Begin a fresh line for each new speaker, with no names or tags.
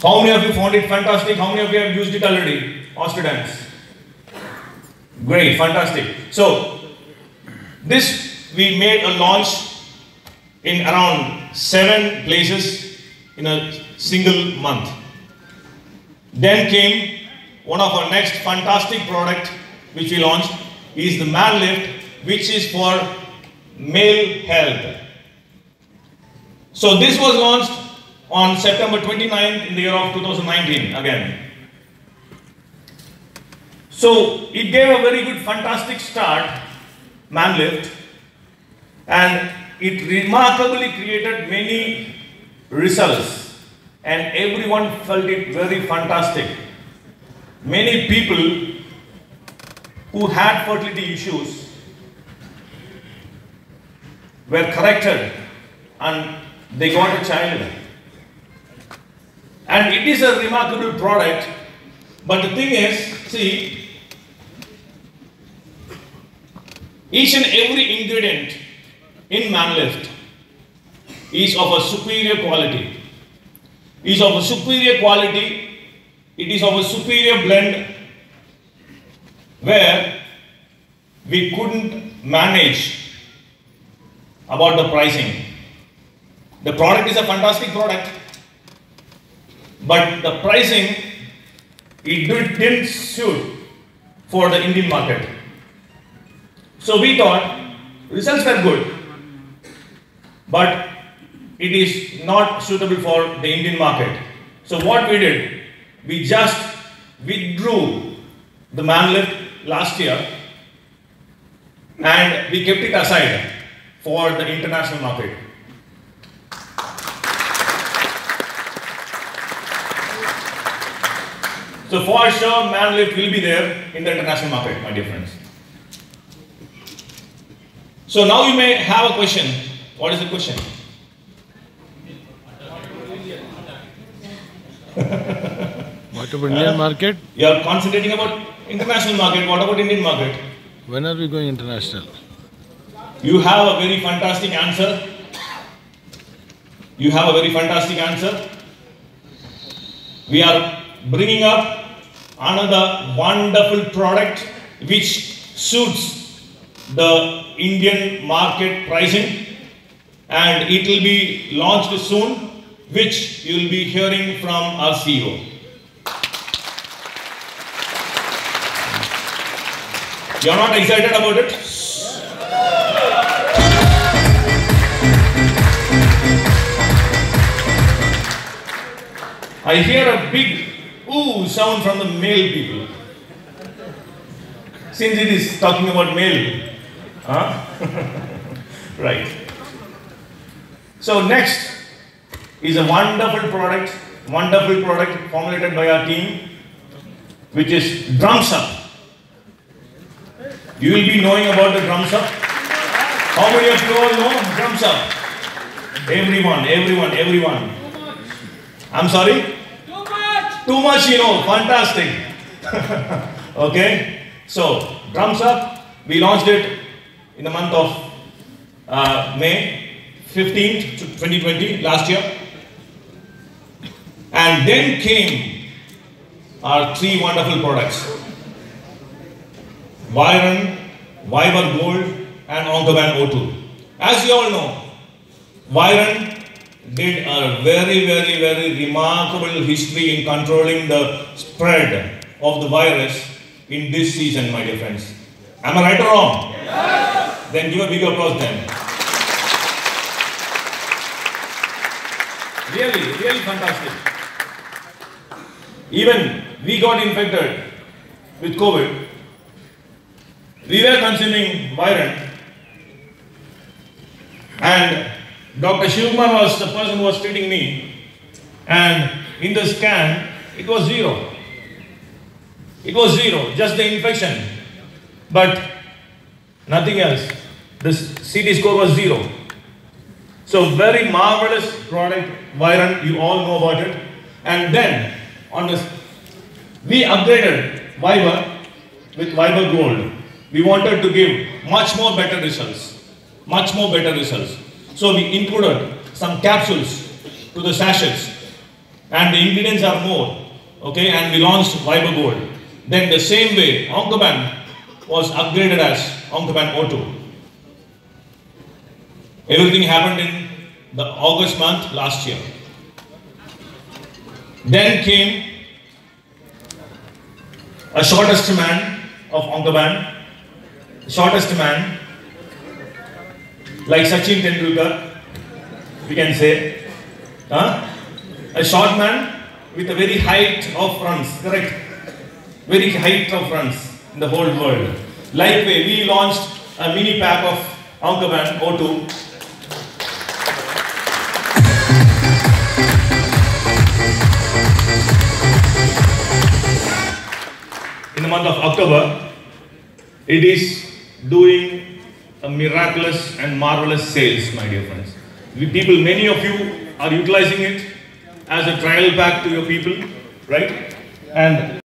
How many of you found it fantastic? How many of you have used it already? Osteodance. Great, fantastic. So, this we made a launch in around 7 places in a single month. Then came one of our next fantastic product which we launched is the ManLift, which is for male health. So this was launched on September 29th in the year of 2019 again. So it gave a very good fantastic start, ManLift, and it remarkably created many results and everyone felt it very fantastic. Many people who had fertility issues were corrected and they got a child. And it is a remarkable product, but the thing is, see, each and every ingredient in ManLift is of a superior quality. It is of a superior quality, it is of a superior blend where we couldn't manage about the pricing. The product is a fantastic product, but the pricing, it didn't suit for the Indian market. So we thought results were good, but it is not suitable for the Indian market. So what we did, we just withdrew the ManLift last year and we kept it aside for the international market. So for sure, ManLift will be there in the international market, my dear friends. So now you may have a question. What is the question?
What about Indian market?
You are concentrating about international market. What about Indian market?
When are we going international?
You have a very fantastic answer. You have a very fantastic answer. We are bringing up another wonderful product which suits the Indian market pricing, and it will be launched soon, which you will be hearing from our CEO. You are not excited about it? I hear a big ooh sound from the male people. Since it is talking about male. Huh? Right. So next is a wonderful product formulated by our team, which is Drums Up. You will be knowing about the Drums Up. How many of you all know Drums Up? Everyone. I'm sorry? Too much, you know, fantastic. Okay, so Drums Up, we launched it in the month of May 15th, 2020, last year. And then came our 3 wonderful products, Viron, Viber Gold and Oncoban O2. As you all know, Viron did a very remarkable history in controlling the spread of the virus in this season, my dear friends. Am I right or wrong? Yes. Then give a big applause then. Really fantastic. Even we got infected with COVID. We were consuming Viron, and Dr. Shivkumar was the person who was treating me, and in the scan, it was 0. It was 0, just the infection, but nothing else. The CT score was 0. So very marvelous product, Viron, you all know about it. And then, we upgraded Viber with Viber Gold. We wanted to give much more better results. So we included some capsules to the sachets, and the ingredients are more. Okay, and we launched Viber Gold. Then the same way, Oncoban was upgraded as Oncoban O2. Everything happened in the August month last year. Then came a shortest man of Oncoban, shortest man, like Sachin Tendulkar, we can say, a short man with a very height of runs, correct? Very height of runs in the whole world. Likewise, we launched a mini pack of Oncoban O2. In the month of October, it is doing a miraculous and marvelous sales, my dear friends. Many of you are utilizing it as a trial pack to your people, right? And